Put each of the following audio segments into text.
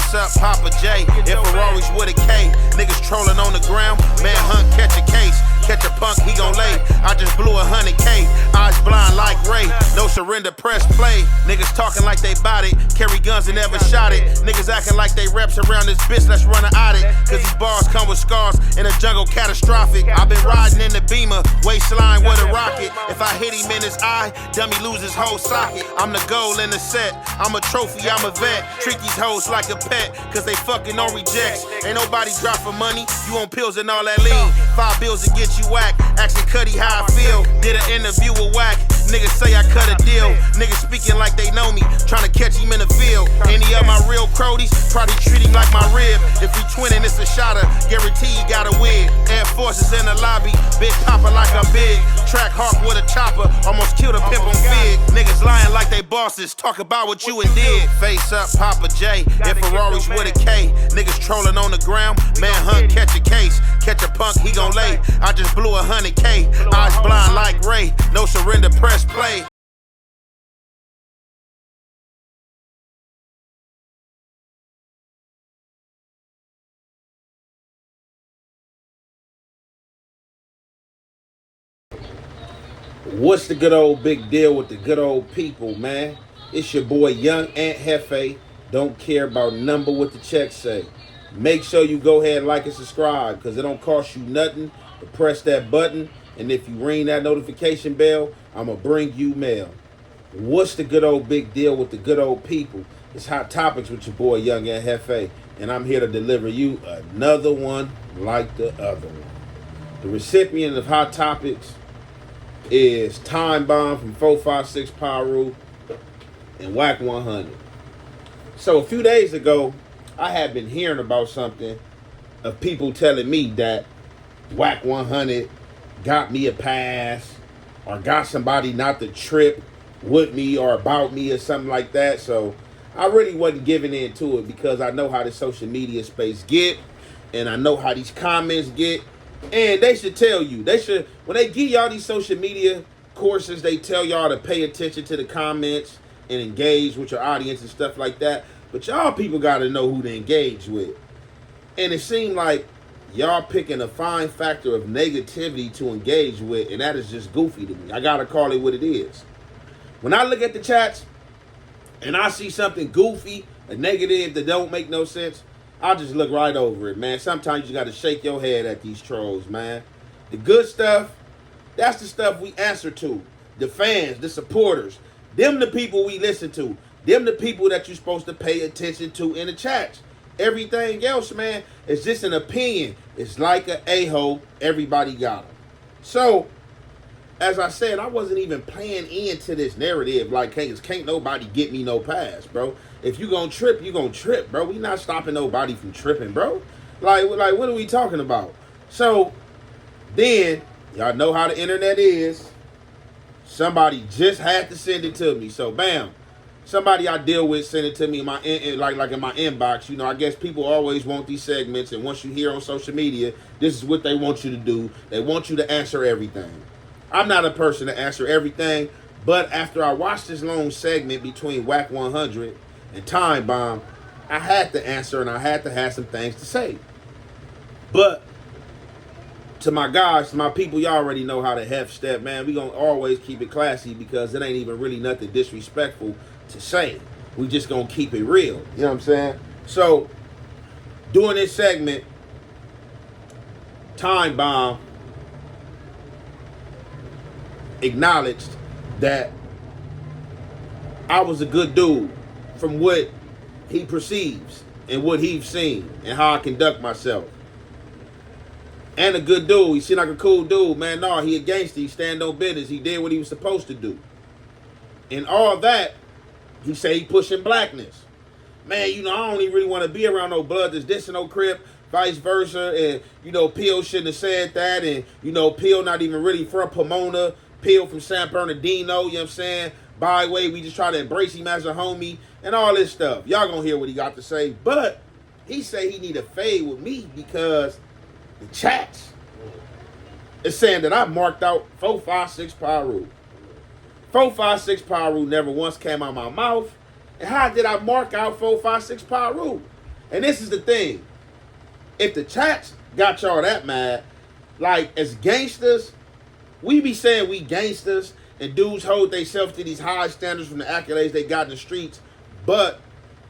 Face up, Papa J. If Ferraris with a K, niggas trolling on the ground. Man hunt, catch a case. Catch a punk, he gon' lay. I just blew 100K. Eyes blind like Ray. No surrender, press play. Niggas talking like they bout it. Carry guns and never shot it. Niggas acting like they reps around this bitch. Let's run an audit. Cause these bars come with scars. In a jungle, catastrophic. I've been riding in the Beamer. Waistline with a rocket. If I hit him in his eye, dummy lose his whole socket. I'm the goal in the set. I'm a trophy, I'm a vet. Treat these hoes like a pet. Cause they fucking on rejects. Ain't nobody drop for money. You on pills and all that lean. 5 bills to get you whack. Asking Cuddy how I feel. Did an interview with Whack. Niggas say I cut a deal. Niggas speaking like they know me. Trying to catch him in the field. Any of my real crodies probably treat him like my rib. If we twinning, it's a shotter. Guarantee you gotta win. Air Forces in the lobby. Big Papa like I'm big. Track Hawk with a chopper. Almost killed a pimp on Fig. Niggas lying like they bosses. Talk about what you and did. Face up, Papa J. If Ferraris with a K. Niggas trolling on the ground. Man hunt, catch a case. Catch a punk, he gon' lay. I just blew 100K. Eyes blind like Ray. No surrender, press play. What's the good old big deal with the good old people, man? It's your boy Young Ant Jefe. Don't care about number what the check say. Make sure you go ahead and like and subscribe, because it don't cost you nothing to press that button. And if you ring that notification bell, I'm going to bring you mail. What's the good old big deal with the good old people? It's Hot Topics with your boy Young Ant Jefe. And I'm here to deliver you another one like the other one. The recipient of Hot Topics is Time Bomb from 456 Piru and Whack 100. So a few days ago, I had been hearing about something of people telling me that Whack 100 got me a pass or got somebody not to trip with me or about me or something like that. So I really wasn't giving into it because I know how the social media space get and I know how these comments get. And they should tell you, when they give y'all these social media courses, they tell y'all to pay attention to the comments and engage with your audience and stuff like that. But y'all people got to know who to engage with. And it seemed like y'all picking a fine factor of negativity to engage with, and that is just goofy to me. I got to call it what it is. When I look at the chats and I see something goofy, a negative that don't make no sense, I'll just look right over it, man. Sometimes you got to shake your head at these trolls, man. The good stuff, that's the stuff we answer to. The fans, the supporters, them the people we listen to. Them the people that you're supposed to pay attention to in the chats. Everything else, man, is just an opinion. It's like an a-hole. Everybody got them. So, as I said, I wasn't even playing into this narrative like, hey, can't nobody get me no pass, bro. If you gonna trip, you gonna trip, bro. We not stopping nobody from tripping, bro. Like, what are we talking about? So, then, y'all know how the internet is. Somebody just had to send it to me. So, bam. Somebody I deal with sent it to me in my in my inbox. You know, I guess people always want these segments, and once you hear on social media, this is what they want you to do. They want you to answer everything. I'm not a person to answer everything, but after I watched this long segment between Whack 100 and Time Bomb, I had to answer and I had to have some things to say. But to my guys, to my people, y'all already know how to hef step, man. We gonna always keep it classy because it ain't even really nothing disrespectful to say. We just gonna keep it real. You know what I'm saying? So, during this segment, Time Bomb acknowledged that I was a good dude from what he perceives and what he's seen and how I conduct myself. And a good dude. He seemed like a cool dude, man. No, he against it. He stand on business. He did what he was supposed to do. And all that, he say he pushing blackness. Man, you know, I don't even really want to be around no blood that's this and no Crip, vice versa. And, you know, Peel shouldn't have said that. And, you know, Peel not even really from Pomona. Peel from San Bernardino, you know what I'm saying? By the way, we just try to embrace him as a homie and all this stuff. Y'all gonna hear what he got to say. But he say he need a fade with me because the chats is saying that I marked out 456 Piru. 456 Piru never once came out my mouth. And how did I mark out 456 Piru? And this is the thing. If the chats got y'all that mad, like as gangsters, we be saying we gangsters and dudes hold themselves to these high standards from the accolades they got in the streets, but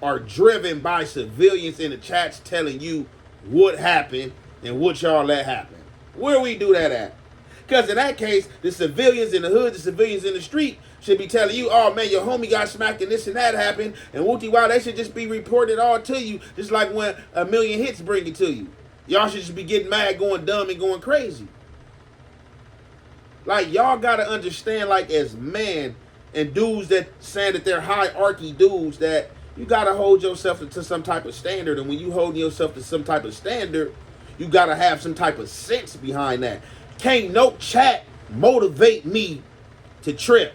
are driven by civilians in the chats telling you what happened and what y'all let happen. Where we do that at? Because in that case, the civilians in the hood, the civilians in the street should be telling you, oh man, your homie got smacked and this and that happened, and wooty wow, they should just be reporting it all to you, just like when a million hits bring it to you. Y'all should just be getting mad, going dumb, and going crazy. Like y'all gotta understand, like as men and dudes that saying that they're hierarchy dudes, that you gotta hold yourself to some type of standard, and when you hold yourself to some type of standard, you gotta have some type of sense behind that. Can't no chat motivate me to trip.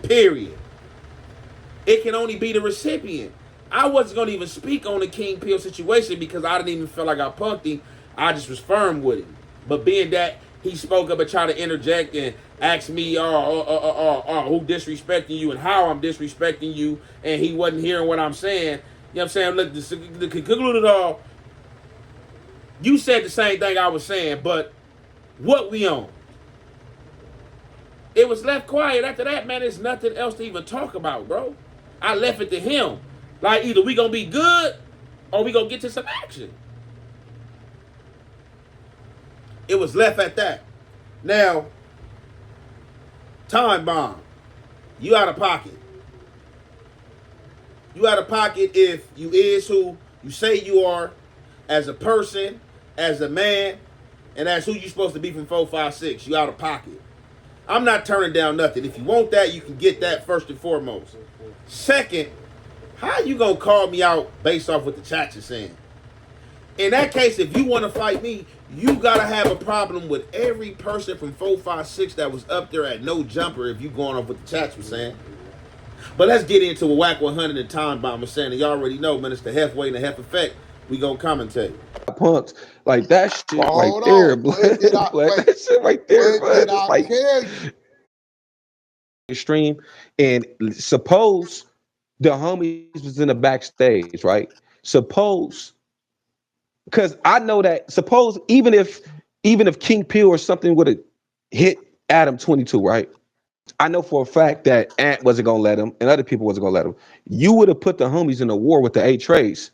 Period. It can only be the recipient. I wasn't gonna even speak on the King Peel situation because I didn't even feel like I punked him. I just was firm with him. But being that he spoke up and tried to interject and ask me, who disrespecting you and how I'm disrespecting you, and he wasn't hearing what I'm saying. You know what I'm saying? Look, the conclusion of it all, you said the same thing I was saying, but what we on? It was left quiet. After that, man, there's nothing else to even talk about, bro. I left it to him. Like, either we gonna be good or we gonna get to some action. It was left at that. Now, time bomb. You out of pocket. You out of pocket if you is who you say you are as a person, as a man, and as who you supposed to be from 456. You out of pocket. I'm not turning down nothing. If you want that, you can get that first and foremost. Second, how you gonna call me out based off what the chat is saying? In that case, if you want to fight me, you gotta have a problem with every person from 456 that was up there at no jumper. If you going off what the chats was saying, but let's get into a whack 100 and time bomb was saying. And y'all already know, man. It's the halfway and the half effect. We gonna commentate. Punks like that shit Well, right hold there, on. blood. Blood. That shit right there, When blood. did It's I like tell you? extreme. And suppose the homies was in the backstage, right? Suppose, because I know that. Suppose even if King Peel or something would have hit Adam 22, right? I know for a fact that Ant wasn't gonna let him, and other people wasn't gonna let him. You would have put the homies in a war with the 8 Trays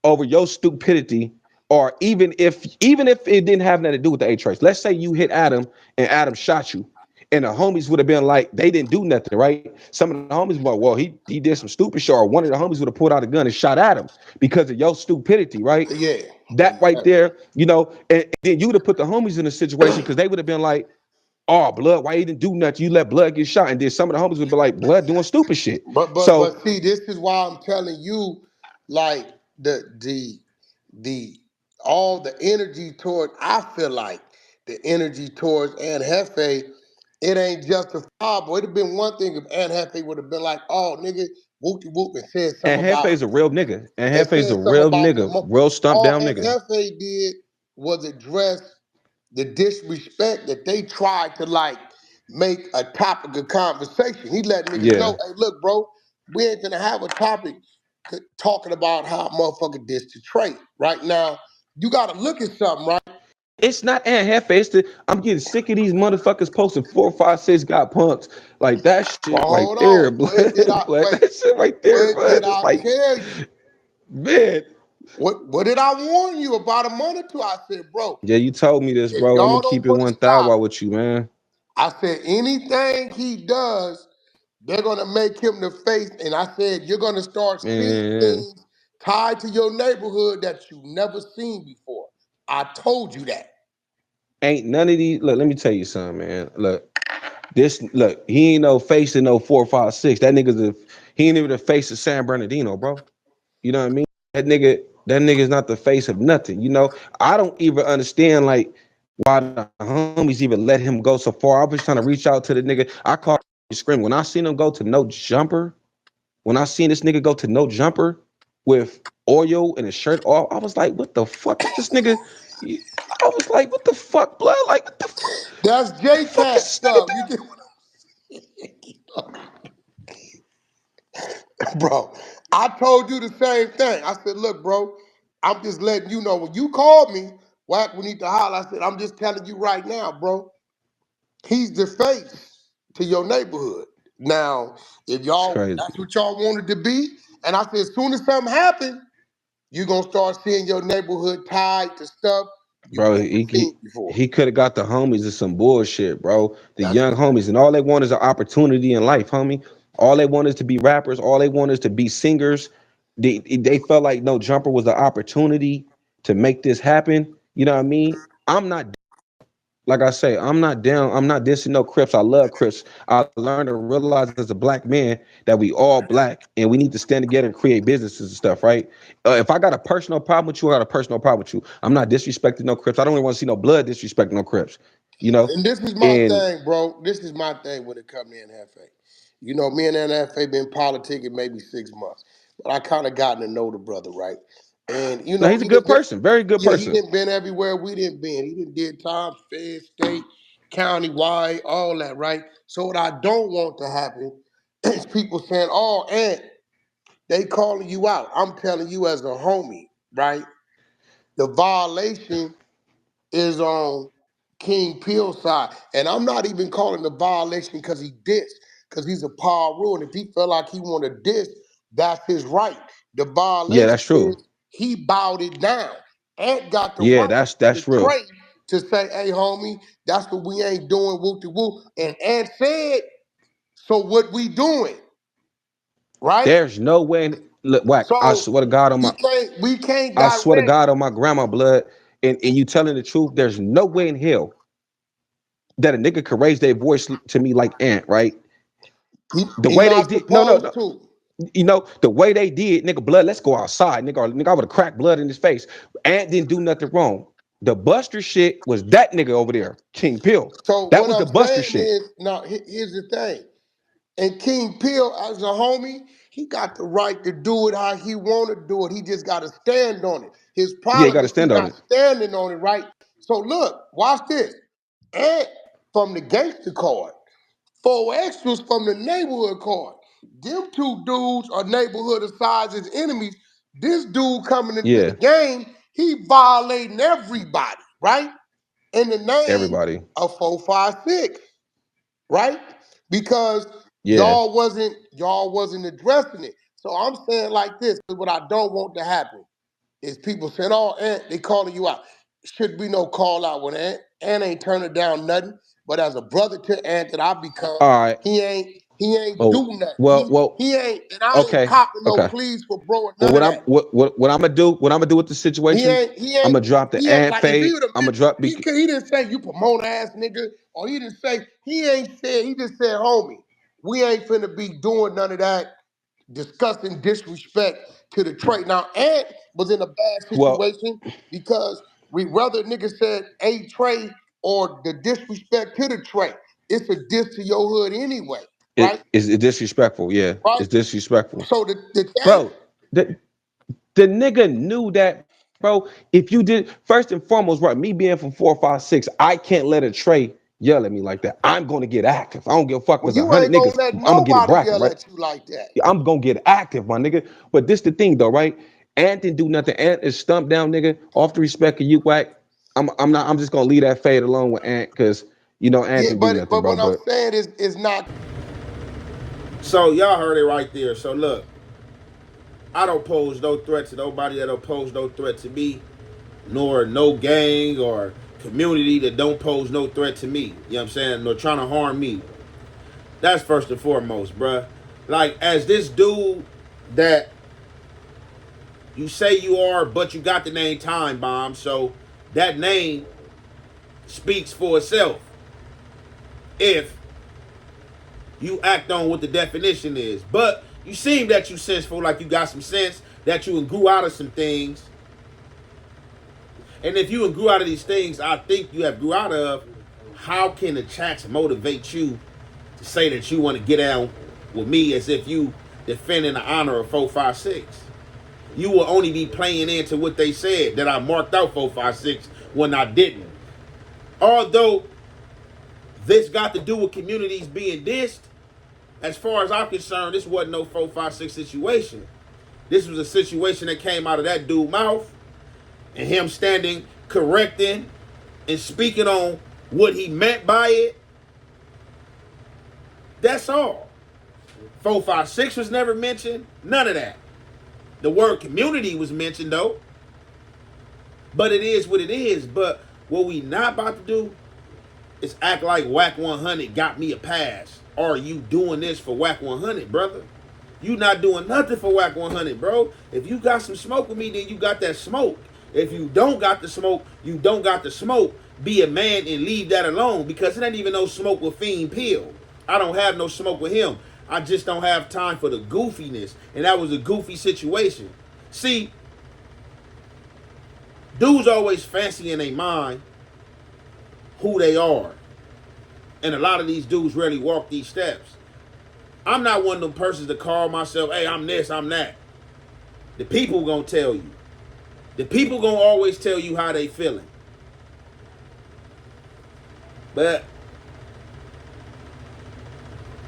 over your stupidity, or even if it didn't have nothing to do with the 8 Trace. Let's say you hit Adam and Adam shot you, and the homies would have been like, they didn't do nothing, right? Some of the homies were like, well, he did some stupid shit, or one of the homies would have pulled out a gun and shot Adam because of your stupidity, right? Yeah. That right there, and then you would have put the homies in a situation because they would have been like, oh, blood, why you didn't do nothing? You let blood get shot. And then some of the homies would be like, blood doing stupid shit. So But see, this is why I'm telling you, like the all the energy toward, I feel like the energy towards Aunt Hefe, it ain't justifiable. It'd have been one thing if Aunt Hefe would have been like, oh nigga, whoopty whoop, and said and something about Hefe's a real nigga. And and Hefe's a said something real about the nigga, real stump all down Aunt nigga. Hefe did was address the disrespect that they tried to like make a topic of conversation. He let niggas Yeah. know, hey, look, bro, we ain't gonna have a topic talking about how a motherfucker dissed to Trey. Right now, you gotta look at something, right? It's not Aunt Hefe. I'm getting sick of these motherfuckers posting 456 got punks. Like that shit Well, right hold there, on. blood. Blood. That shit right there, When did blood. It's I like, tell you? man. What did I warn you about a month or two? I said, bro, Yeah, you told me this, if bro. I'm gonna y'all don't keep it put a 1,000 stop, with you, man. I said anything he does, they're gonna make him the face. And I said, you're gonna start seeing Man, things tied to your neighborhood that you never seen before. I told you that. ain't none of these. Look, let me tell you something, man. Look, he ain't no face in no 456. He ain't even the face of San Bernardino, bro. You know what I mean? That nigga's not the face of nothing. I don't even understand like why the homies even let him go so far. I was trying to reach out to the nigga. I called scream when I seen him go to no jumper. When I seen this nigga go to no jumper with oil and his shirt off, I was like, what the fuck is this nigga? I was like, what the fuck, blood? Like, what the fuck? That's What J the fuck is Cat this nigga stuff. You doing? get what I'm saying? Bro. I told you the same thing. I said, look, bro, I'm just letting you know when you called me, Wack, we need to holler. I said, I'm just telling you right now, bro. He's the face to your neighborhood. Now, if It's y'all, crazy, that's what y'all wanted to be. And I said, as soon as something happened, you're gonna start seeing your neighborhood tied to stuff you bro. never He seen he, before. he could have got the homies to some bullshit, bro. The That's young homies, and all they want is an opportunity in life, homie. All they want is to be rappers. All they want is to be singers. They felt like No Jumper was the opportunity to make this happen. You know what I mean? I'm not, like I say, I'm not down. I'm not dissing no Crips. I love Crips. I learned to realize as a black man that we all black and we need to stand together and create businesses and stuff, right? If I got a personal problem with you, I got a personal problem with you. I'm not disrespecting no Crips. I don't even want to see no blood disrespecting no Crips, you know? and this is my And thing, bro. This is my thing when it comes to NFA. You know, me and NFA been politicking maybe 6 months, but I kind of gotten to know the brother, right? And you no, know, he's a he good didn't been, person, very good yeah, he person. didn't been everywhere we didn't been. He didn't did time, fed, state, county wide, all that, right? So what I don't want to happen is people saying, "Oh, Aunt, they calling you out." I'm telling you as a homie, right? The violation is on King Peel's side. And I'm not even calling the violation because he dissed, because he's a power rule. And if he felt like he wanted to diss, that's his right. The Yeah, violation that's true. is he bowed it down. Ant got the Yeah, right that's to real. Trey to say, hey, homie, that's what we ain't doing, whoop de whoop. And Ant said, so what we doing, right? There's no way look, Whack, I So swear to God on my we can't I swear to direct. God on my grandma blood, and you telling the truth, there's no way in hell that a nigga could raise their voice to me like Ant, right? The He way they not did, no, no, supposed no. to. You know, the way they did, nigga, blood, let's go outside, nigga. Or, nigga, I would have cracked blood in his face. Ant didn't do nothing wrong. The Buster shit was that nigga over there, King Pill. So That what was the I'm Buster saying shit. is, now here's the thing. And King Peel, as a homie, he got the right to do it how he want to do it. He just got to stand on it. His Yeah, you problem got to is he stand on not it. standing on it, right? So look, watch this. And from the gangster card, four extras from the neighborhood card. Them two dudes are neighborhood of size as enemies. This dude coming into the Yeah, game, he violating everybody, right? In the name everybody. of 456, right? Because Yeah. y'all wasn't addressing it. So I'm saying like this, what I don't want to happen is people saying, "Oh, Ant, they calling you out." Should be no call out with Ant. Ant ain't turning down nothing. But as a brother to Ant that I become, All right. he ain't Oh, do nothing. well, He ain't, and I ain't okay, copping no okay. pleas for bro or Well, none of that. what I'm gonna do? What I'm gonna do with the He situation? ain't, he I'm ain't, gonna drop the he ain't ad like if he fade. would have I'm been, gonna drop. he didn't say you promote ass nigga, or he didn't say he ain't said. He just said, homie, we ain't finna be doing none of that, discussing disrespect to the trade. Now, Ant was in a bad Well, situation because we rather nigga said a trade or the disrespect to the trade. It's a diss to your hood anyway, right? it's disrespectful. Yeah, Right. it's disrespectful, So the thing, bro. The nigga knew that, bro. If you did, first and foremost, right, me being from 456, I can't let a Trey yell at me like that. I'm gonna get active. I don't give a fuck if well, it's a you hundred ain't niggas. gonna let I'm gonna get it nobody bracket, yell right? at you like that. I'm gonna get active, my nigga. But this the thing though, right? Ant didn't do nothing. Ant is stumped down, nigga. Off the respect of you, whack. I'm not. I'm just gonna leave that fade alone with Ant because Ant Yeah, didn't do but nothing, bro. what I'm But saying is not. So y'all heard it right there. So look, I don't pose no threat to nobody that don't pose no threat to me, nor no gang or community that don't pose no threat to me. You know what I'm saying? Nor trying to harm me. That's first and foremost, bruh. Like, as this dude that you say you are, but you got the name Time Bomb, so that name speaks for itself if you act on what the definition is. But you seem that you senseful, like you got some sense, that you grew out of some things. And if you grew out of these things, I think you have grew out of, how can the chats motivate you to say that you want to get down with me as if you defending the honor of 456? You will only be playing into what they said, that I marked out 456 when I didn't. Although this got to do with communities being dissed, as far as I'm concerned, this wasn't no 456 situation. This was a situation that came out of that dude's mouth, and him standing, correcting, and speaking on what he meant by it. That's all. 456 was never mentioned. None of that. The word community was mentioned though. But it is what it is. But what we not about to do is act like Whack 100 got me a pass. Are you doing this for Whack 100, brother? You not doing nothing for Whack 100, bro. If you got some smoke with me, then you got that smoke. If you don't got the smoke, you don't got the smoke. Be a man and leave that alone, because it ain't even no smoke with Fiend Pill. I don't have no smoke with him. I just don't have time for the goofiness. And that was a goofy situation. See, dudes always fancy in their mind who they are. And a lot of these dudes rarely walk these steps. I'm not one of them persons to call myself, hey, I'm this, I'm that. The people gonna tell you. The people gonna always tell you how they feeling. But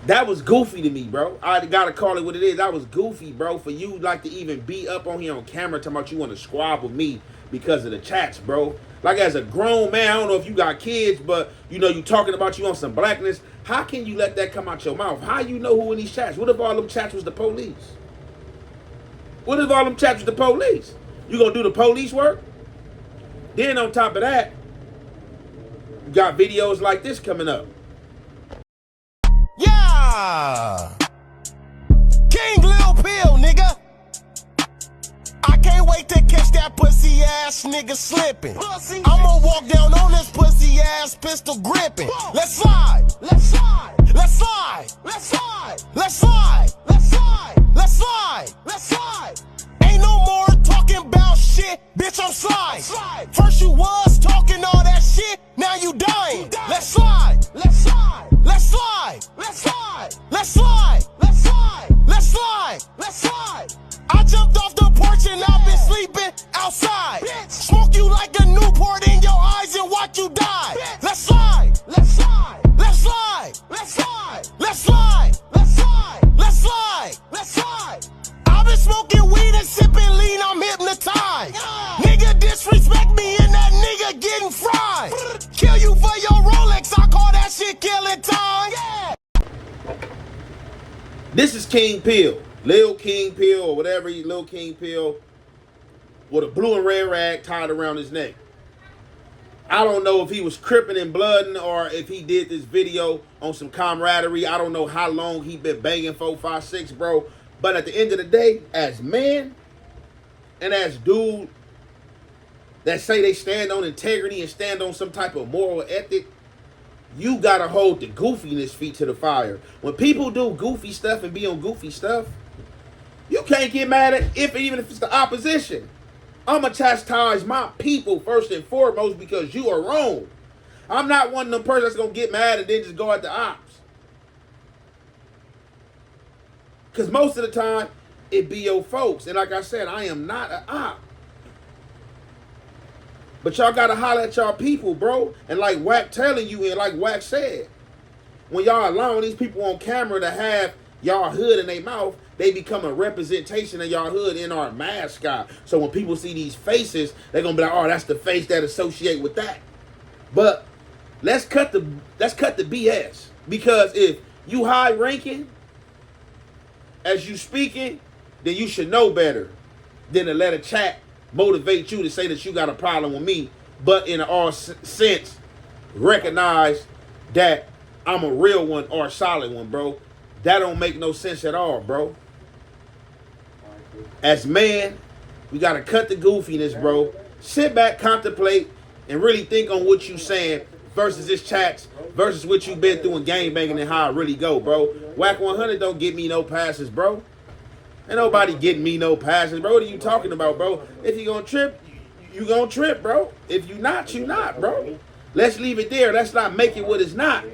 that was goofy to me, bro. I gotta call it what it is. That was goofy, bro. For you like to even be up on here on camera talking about you want to squab with me because of the chats, bro. Like as a grown man, I don't know if you got kids, but you know you talking about you on some blackness. How can you let that come out your mouth? How you know who in these chats? What if all them chats was the police? What if all them chats was the police? You gonna do the police work? Then on top of that, you got videos like this coming up. Yeah! King Lil Pill, nigga! I can't wait to catch that pussy ass nigga slipping. I'ma walk down on this pussy ass pistol gripping. Let's slide! Let's slide! Let's slide! Let's slide! Let's slide! Let's slide! Let's slide! Let's slide! Ain't no more talking about shit, bitch, I'm slide. First you was talking all that shit, now you dying. Let's slide! Let's slide! Let's slide! Let's slide! Let's slide! Let's slide! Let's slide! Let's slide! I jumped off the porch and I've been sleeping outside. Smoke you like a Newport in your eyes and watch you die. Let's slide! Let's slide! Let's slide! Let's slide! Let's slide! Let's slide! Let's slide! Let's slide! I've been smoking weed and sipping lean, I'm hypnotized. Nigga disrespect me and that nigga getting fried. Kill you for your Rolex, I call that shit killing time. This is King Pill, Lil King Pill, or whatever, Lil King Pill, with a blue and red rag tied around his neck. I don't know if he was cripping and blooding or if he did this video on some camaraderie. I don't know how long he been banging 456, bro. But at the end of the day, as men and as dude that say they stand on integrity and stand on some type of moral ethic, you gotta hold the goofiness feet to the fire. When people do goofy stuff and be on goofy stuff, you can't get mad at even if it's the opposition. I'ma chastise my people first and foremost because you are wrong. I'm not one of them persons that's gonna get mad and then just go at the ops. Because most of the time, it be your folks. And like I said, I am not an op. But y'all gotta holler at y'all people, bro. And like Wack telling you, and like Wack said, when y'all allowing these people on camera to have y'all hood in their mouth, they become a representation of y'all hood in our mascot. So when people see these faces, they're gonna be like, oh, that's the face that associate with that. But let's cut the BS. Because if you high ranking as you speaking, then you should know better than to let a chat motivate you to say that you got a problem with me, but in all sense, recognize that I'm a real one or a solid one, bro. That don't make no sense at all, bro. As man, we gotta cut the goofiness, bro. Sit back, contemplate, and really think on what you saying versus this chats versus what you been through in gangbanging and how I really go, bro. Whack 100 don't get me no passes, bro. Ain't nobody getting me no passes, bro. What are you talking about, bro? If you gonna trip, you gonna trip, bro. If you not, you not, bro. Let's leave it there. Let's not make it what it's not.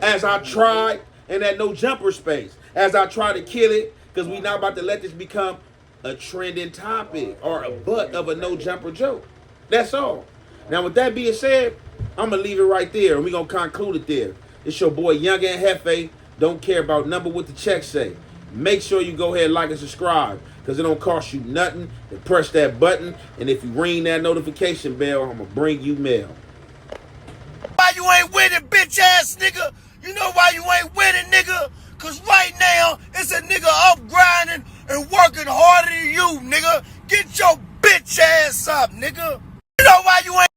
As I tried in that no jumper space. As I try to kill it, because we not about to let this become a trending topic or a butt of a no jumper joke. That's all. Now, with that being said, I'm going to leave it right there, and we're going to conclude it there. It's your boy, Young and Jefe. Don't care about number what the check say. Make sure you go ahead, like, and subscribe. because it don't cost you nothing to press that button. And if you ring that notification bell, I'm going to bring you mail. Why you ain't winning, bitch ass nigga? You know why you ain't winning, nigga? Cause right now, it's a nigga up grinding and working harder than you, nigga. Get your bitch ass up, nigga. You know why you ain't